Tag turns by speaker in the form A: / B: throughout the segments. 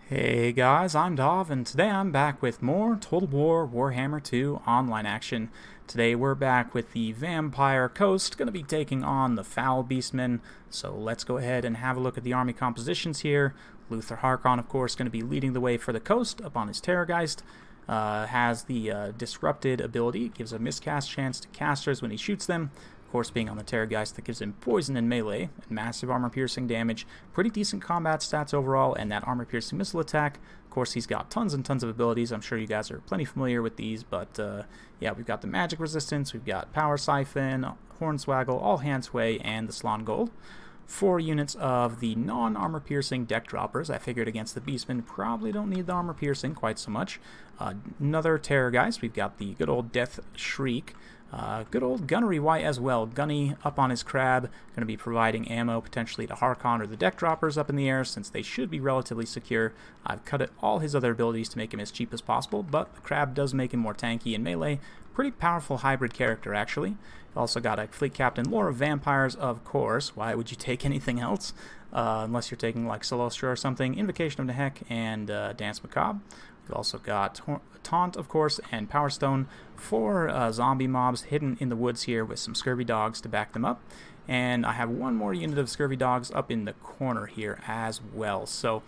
A: Hey guys, I'm Dov, and today I'm back with more Total War Warhammer 2 online action. Today we're back with the Vampire Coast, going to be taking on the Foul Beastmen, so let's go ahead and have a look at the army compositions here. Luther Harkon, of course, going to be leading the way for the coast up on his Terrorgeist. Has the Disrupted ability, gives a miscast chance to casters when he shoots them. Of course, being on the Terrorgeist, that gives him poison and melee, and massive armor-piercing damage, pretty decent combat stats overall, and that armor-piercing missile attack. Of course, he's got tons and tons of abilities. I'm sure you guys are plenty familiar with these, but yeah, we've got the magic resistance, we've got power siphon, hornswaggle, all hand sway, and the Slán Gold. 4 units of the non-armor-piercing deck droppers. I figured against the Beastmen probably don't need the armor-piercing quite so much. Another Terrorgeist. We've got the good old Death Shriek. Good old Gunnery White as well. Gunny up on his crab, going to be providing ammo potentially to Harkon or the deck droppers up in the air, since they should be relatively secure. I've cut all his other abilities to make him as cheap as possible, but the crab does make him more tanky in melee. Pretty powerful hybrid character, actually. Also got a Fleet Captain, Lore of Vampires, of course. Why would you take anything else? Unless you're taking like Celestra or something. Invocation of Nehek and Dance Macabre. We've also got Taunt, of course, and Power Stone. 4 zombie mobs hidden in the woods here with some Scurvy Dogs to back them up. And I have one more unit of Scurvy Dogs up in the corner here as well. So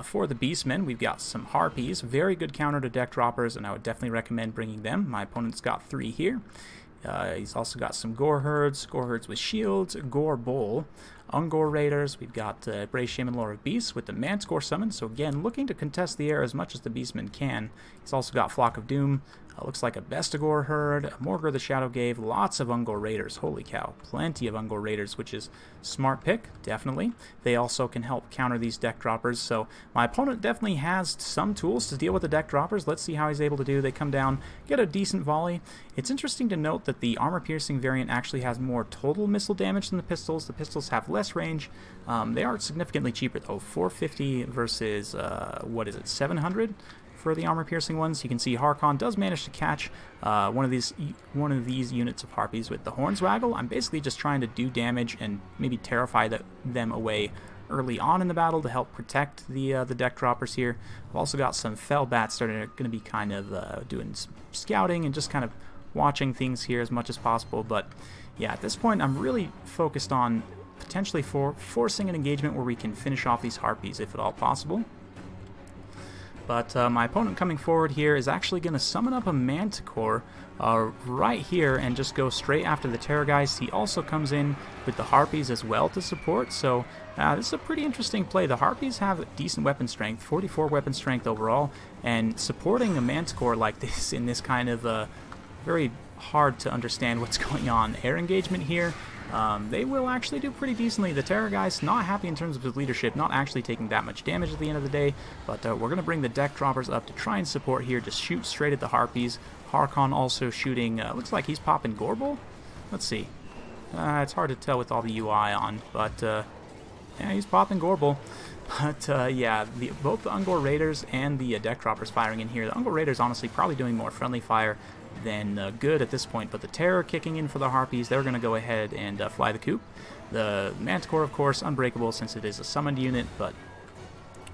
A: for the Beastmen, we've got some Harpies. Very good counter to deck droppers, and I would definitely recommend bringing them. My opponent's got 3 here. He's also got some Gore Herds with shields, Gore Bowl, Ungor Raiders. We've got Brave Shaman, Lore of Beasts with the Manticore summon. So again, looking to contest the air as much as the Beastmen can. He's also got Flock of Doom. Looks like a Bestigor Herd, Morgr the Shadow Gave, lots of Ungor Raiders. Holy cow, plenty of Ungor Raiders, which is smart pick, definitely. They also can help counter these deck droppers, so my opponent definitely has some tools to deal with the deck droppers. Let's see how he's able to do. They come down, get a decent volley. It's interesting to note that the armor-piercing variant actually has more total missile damage than the pistols. The pistols have less range. They are significantly cheaper, though. 450 versus, what is it, 700? For the armor-piercing ones. You can see Harkon does manage to catch one of these units of Harpies with the Hornswaggle. I'm basically just trying to do damage and maybe terrify them away early on in the battle to help protect the deck droppers here. I've also got some Fell Bats that are going to be kind of doing scouting and just kind of watching things here as much as possible. But yeah, at this point I'm really focused on potentially forcing an engagement where we can finish off these Harpies if at all possible. But my opponent coming forward here is actually going to summon up a Manticore right here and just go straight after the Terrorgeist. He also comes in with the Harpies as well to support, so this is a pretty interesting play. The Harpies have decent weapon strength, 44 weapon strength overall, and supporting a Manticore like this in this kind of very hard to understand what's going on air engagement here. They will actually do pretty decently. The Terrorgeist not happy in terms of his leadership, not actually taking that much damage at the end of the day, but we're going to bring the deck droppers up to try and support here, just shoot straight at the Harpies. Harkon also shooting, looks like he's popping Gorbel? Let's see. It's hard to tell with all the UI on, but yeah, he's popping Gorbel. But yeah, both the Ungor Raiders and the deck droppers firing in here. The Ungor Raiders honestly probably doing more friendly fire than good at this point, but the Terror kicking in for the Harpies, they're going to go ahead and fly the coop. The Manticore, of course, unbreakable since it is a summoned unit, but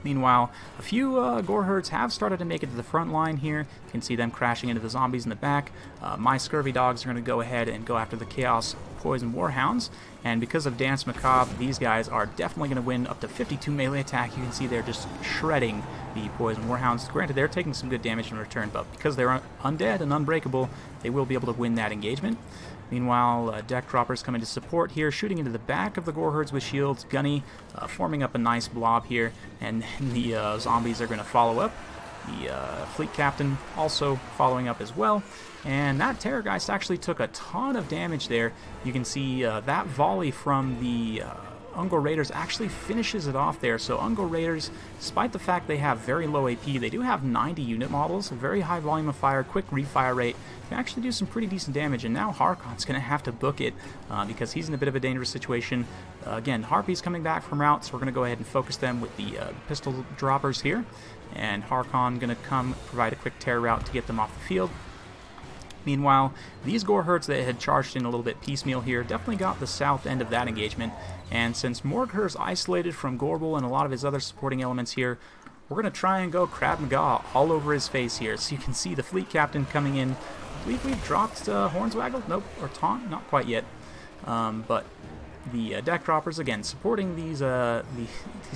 A: meanwhile, a few Gore Herds have started to make it to the front line here. You can see them crashing into the zombies in the back. My Scurvy Dogs are going to go ahead and go after the Chaos Poison Warhounds, and because of Dance Macabre, these guys are definitely going to win up to 52 melee attack. You can see they're just shredding the Poison Warhounds. Granted, they're taking some good damage in return, but because they're undead and unbreakable, they will be able to win that engagement. Meanwhile, deck droppers coming to support here, shooting into the back of the Gore Herds with shields. Gunny forming up a nice blob here, and then the zombies are going to follow up. The Fleet Captain also following up as well. And that Terrorgeist actually took a ton of damage there. You can see that volley from the Ungor Raiders actually finishes it off there. So Ungor Raiders, despite the fact they have very low AP, they do have 90 unit models, a very high volume of fire, quick refire rate, can actually do some pretty decent damage. And now Harkon's going to have to book it because he's in a bit of a dangerous situation. Again, Harpies coming back from route, so we're going to go ahead and focus them with the pistol droppers here. And Harkon going to come provide a quick terror route to get them off the field. Meanwhile, these Gore Herds that had charged in a little bit piecemeal here definitely got the south end of that engagement, and since Morgr is isolated from Gorbel and a lot of his other supporting elements here, we're going to try and go Crab Maw all over his face here. So you can see the fleet captain coming in. I believe we've dropped Hornswaggle? Nope. Or Taunt? Not quite yet. But the deck droppers, again, supporting these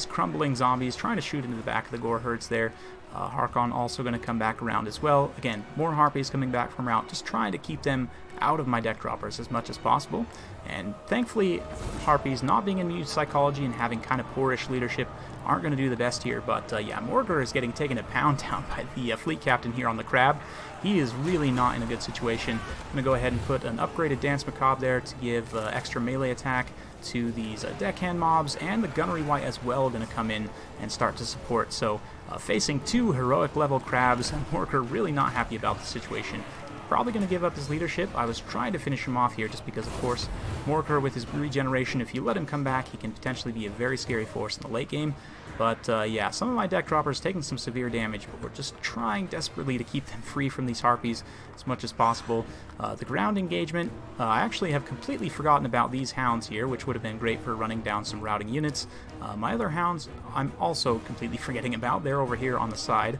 A: crumbling zombies, trying to shoot into the back of the gore herds there. Harkon also going to come back around as well. Again, more Harpies coming back from route, just trying to keep them out of my deck droppers as much as possible. And thankfully, Harpies not being immune to psychology and having kind of poorish leadership aren't going to do the best here. But yeah, Morgur is getting taken a pound down by the fleet captain here on the Crab. He is really not in a good situation. I'm going to go ahead and put an upgraded Dance Macabre there to give extra melee attack to these deckhand mobs, and the Gunnery White as well going to come in and start to support. So facing two heroic level crabs, Morgur really not happy about the situation. Probably going to give up his leadership. I was trying to finish him off here just because, of course, Morgur with his regeneration, if you let him come back, he can potentially be a very scary force in the late game. But yeah, some of my deck droppers taking some severe damage, but we're just trying desperately to keep them free from these Harpies as much as possible. The ground engagement, I actually have completely forgotten about these hounds here, which would have been great for running down some routing units. My other hounds, I'm also completely forgetting about. They're over here on the side.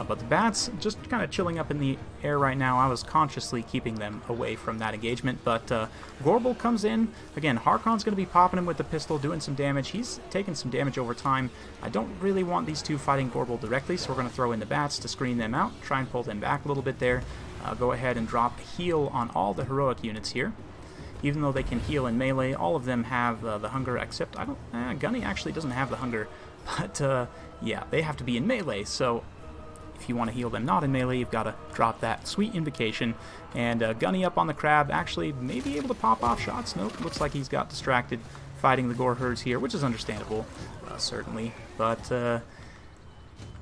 A: But the bats, just kind of chilling up in the air right now. I was consciously keeping them away from that engagement. But Gorbel comes in. Again, Harkon's going to be popping him with the pistol, doing some damage. He's taking some damage over time. I don't really want these two fighting Gorbel directly, so we're going to throw in the bats to screen them out, try and pull them back a little bit there. Go ahead and drop a heal on all the heroic units here. Even though they can heal in melee, all of them have the hunger, except I don't... Gunny actually doesn't have the hunger, but yeah, they have to be in melee, so if you want to heal them not in melee, you've got to drop that sweet invocation. And Gunny up on the Crab, actually may be able to pop off shots. Nope, looks like he's got distracted fighting the gore herds here, which is understandable, certainly. But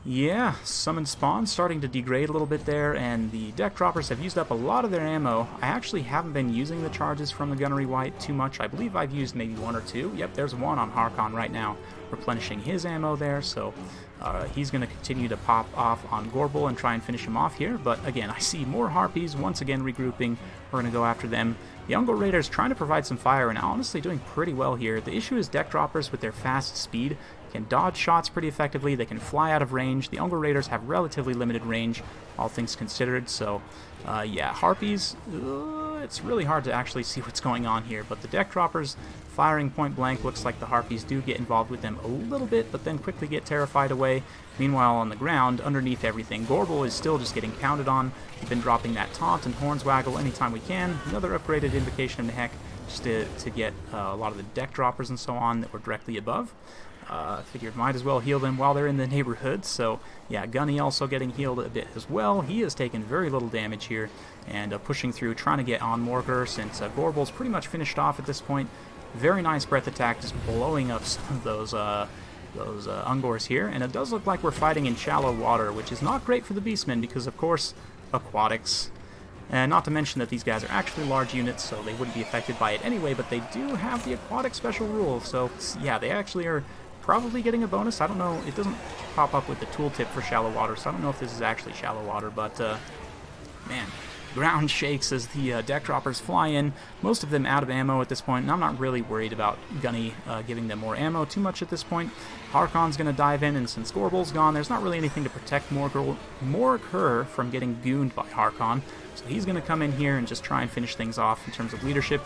A: yeah, summon spawn starting to degrade a little bit there, and the deck droppers have used up a lot of their ammo. I actually haven't been using the charges from the Gunnery White too much. I believe I've used maybe one or two. Yep, there's one on Harkon right now, replenishing his ammo there, so he's going to continue to pop off on Gorbel and try and finish him off here. But again, I see more Harpies once again regrouping. We're going to go after them. The Ungol Raiders trying to provide some fire and honestly doing pretty well here. The issue is deck droppers with their fast speed can dodge shots pretty effectively. They can fly out of range. The Ungol Raiders have relatively limited range, all things considered. So yeah, Harpies, it's really hard to actually see what's going on here. But the deck droppers firing point blank, looks like the Harpies do get involved with them a little bit, but then quickly get terrified away. Meanwhile, on the ground, underneath everything, Gorbel is still just getting pounded on. We've been dropping that Taunt and Hornswaggle anytime we can. Another upgraded Invocation of the Heck, just to get a lot of the deck droppers and so on that were directly above. Figured might as well heal them while they're in the neighborhood. So yeah, Gunny also getting healed a bit as well. He has taken very little damage here and pushing through, trying to get on Morgur since Gorbel's pretty much finished off at this point. Very nice breath attack, just blowing up some of those Ungors here. And it does look like we're fighting in shallow water, which is not great for the Beastmen because, of course, aquatics. And not to mention that these guys are actually large units, so they wouldn't be affected by it anyway, but they do have the aquatic special rule. So yeah, they actually are probably getting a bonus. I don't know, it doesn't pop up with the tooltip for shallow water, so I don't know if this is actually shallow water, but man, ground shakes as the deck droppers fly in, most of them out of ammo at this point, and I'm not really worried about Gunny giving them more ammo too much at this point. Harkon's going to dive in, and since Gorbel's gone, there's not really anything to protect Morgur from getting gooned by Harkon, so he's going to come in here and just try and finish things off in terms of leadership.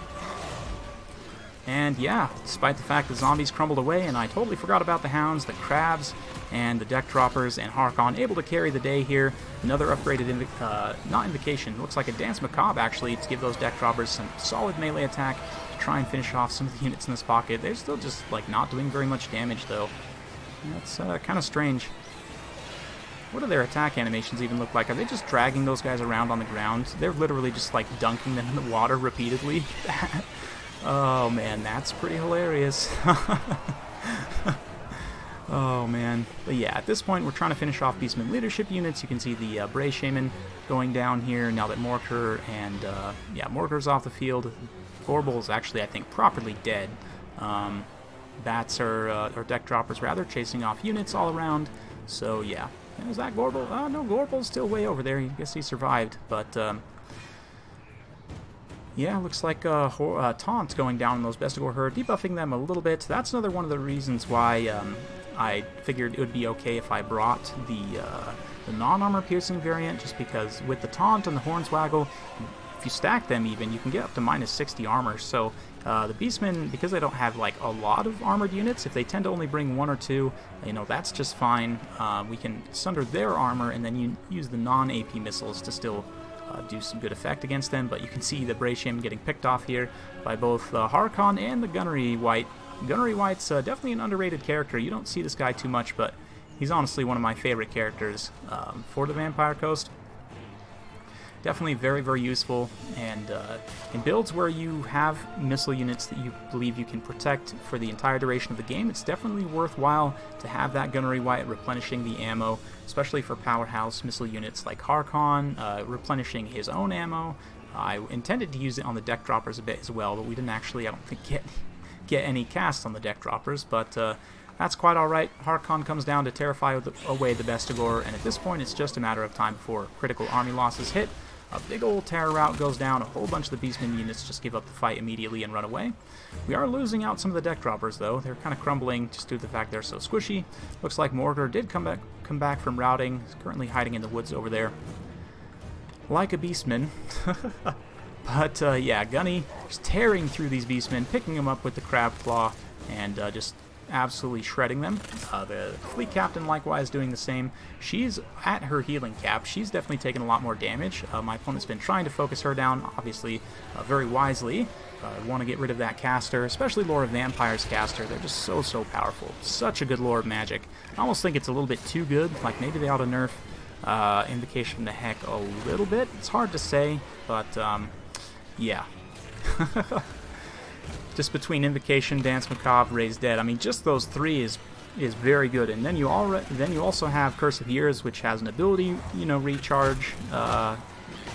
A: And yeah, despite the fact the zombies crumbled away, and I totally forgot about the hounds, the crabs, and the deck droppers, and Harkon able to carry the day here. Another upgraded, not invocation, looks like a Dance Macabre actually, to give those deck droppers some solid melee attack to try and finish off some of the units in this pocket. They're still just like not doing very much damage though. That's kind of strange. What do their attack animations even look like? Are they just dragging those guys around on the ground? They're literally just like dunking them in the water repeatedly. Oh man, that's pretty hilarious. Oh man. But yeah, at this point we're trying to finish off Beastmen leadership units. You can see the Bray Shaman going down here now that Morgur and yeah, Morgur's off the field. Gorbel's actually, I think, properly dead. Bats or deck droppers rather, chasing off units all around. So yeah. Is that Gorbel? Oh no, Gorbel's still way over there. I guess he survived, but yeah, looks like Taunt going down on those Bestigor herd, debuffing them a little bit. That's another one of the reasons why I figured it would be okay if I brought the non-armor piercing variant, just because with the taunt and the hornswaggle, if you stack them even, you can get up to minus 60 armor. So the Beastmen, because they don't have like a lot of armored units, if they tend to only bring 1 or 2, you know, that's just fine. We can sunder their armor, and then you use the non-AP missiles to still do some good effect against them. But you can see the Bratium getting picked off here by both Harkon and the Gunnery Wight. Gunnery Wight's definitely an underrated character. You don't see this guy too much, but he's honestly one of my favorite characters for the Vampire Coast. Definitely very, very useful, and in builds where you have missile units that you believe you can protect for the entire duration of the game, it's definitely worthwhile to have that Gunnery Wight replenishing the ammo, especially for powerhouse missile units like Harkon, replenishing his own ammo. I intended to use it on the deck droppers a bit as well, but we didn't actually, I don't think, get any casts on the deck droppers, but that's quite alright. Harkon comes down to terrify away the Bestigor, and at this point it's just a matter of time before critical army losses hit. A big old terror rout goes down, a whole bunch of the Beastmen units just give up the fight immediately and run away. We are losing out some of the deck droppers though. They're kind of crumbling just due to the fact they're so squishy. Looks like Mortar did come back from routing. He's currently hiding in the woods over there, like a Beastman. But yeah, Gunny just tearing through these Beastmen, picking them up with the Crab Claw, and just absolutely shredding them. The Fleet Captain likewise doing the same. She's at her healing cap. She's definitely taken a lot more damage. My opponent's been trying to focus her down, obviously very wisely. Want to get rid of that caster, especially Lore of Vampires caster. They're just so powerful. Such a good lore of magic. I almost think it's a little bit too good. Like maybe they ought to nerf Invocation to heck a little bit. It's hard to say, but yeah. Just between Invocation, Dance Macabre, Raise Dead, I mean, just those 3 is very good. And then you also have Curse of Years, which has an ability, you know, recharge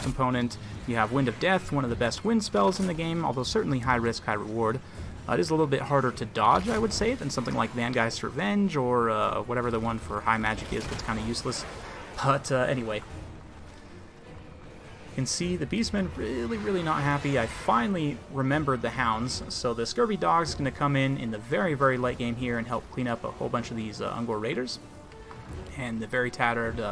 A: component. You have Wind of Death, one of the best wind spells in the game, although certainly high risk, high reward. It is a little bit harder to dodge, I would say, than something like Vangeist Revenge or whatever the one for high magic is that's kind of useless. But anyway, you can see the Beastmen really not happy. I finally remembered the Hounds, so the Scurvy Dog's going to come in the very late game here and help clean up a whole bunch of these Ungor Raiders. And the very tattered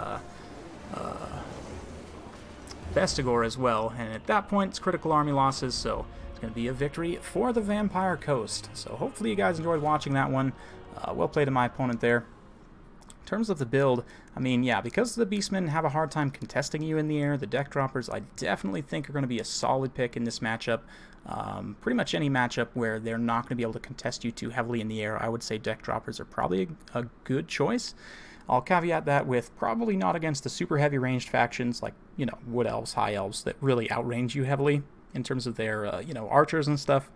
A: Bestigor as well. And at that point, it's critical army losses, so it's going to be a victory for the Vampire Coast. So hopefully you guys enjoyed watching that one. Well played to my opponent there. In terms of the build, I mean, yeah, because the Beastmen have a hard time contesting you in the air, the deck droppers I definitely think are going to be a solid pick in this matchup. Pretty much any matchup where they're not going to be able to contest you too heavily in the air, I would say deck droppers are probably a good choice. I'll caveat that with probably not against the super heavy ranged factions like, you know, Wood Elves, High Elves that really outrange you heavily in terms of their, you know, archers and stuff.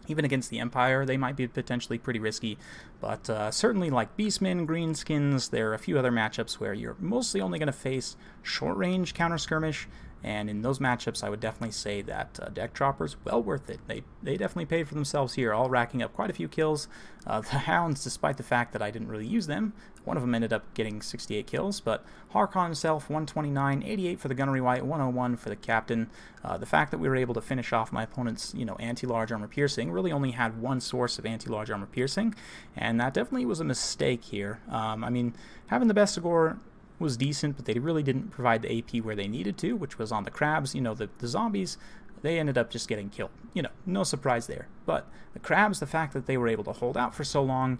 A: Even against the Empire, they might be potentially pretty risky, but certainly like Beastmen, Greenskins, there are a few other matchups where you're mostly only going to face short-range counter-skirmish, and in those matchups I would definitely say that deck droppers, well worth it. They definitely paid for themselves here, all racking up quite a few kills. The Hounds, despite the fact that I didn't really use them, one of them ended up getting 68 kills, but Harkon himself, 129, 88 for the Gunnery Wight, 101 for the Captain. The fact that we were able to finish off my opponent's, you know, anti-large armor piercing, really only had one source of anti-large armor piercing, and that definitely was a mistake here. I mean, having the Bestigor was decent, but they really didn't provide the AP where they needed to, which was on the crabs. You know, the zombies, they ended up just getting killed. You know, no surprise there. But the crabs, the fact that they were able to hold out for so long,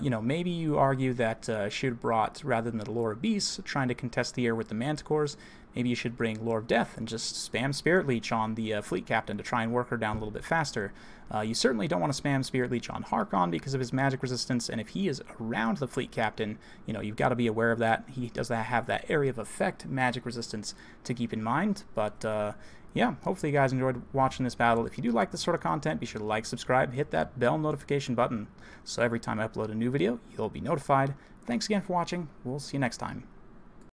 A: you know, maybe you argue that should have brought, rather than the Lore of Beasts, trying to contest the air with the Manticores, maybe you should bring Lore of Death and just spam Spirit Leech on the Fleet Captain to try and work her down a little bit faster. You certainly don't want to spam Spirit Leech on Harkon because of his magic resistance, and if he is around the Fleet Captain, you know, you've got to be aware of that. He does have that area of effect magic resistance to keep in mind, but yeah, hopefully you guys enjoyed watching this battle. If you do like this sort of content, be sure to like, subscribe, hit that bell notification button, so every time I upload a new video, you'll be notified. Thanks again for watching. We'll see you next time.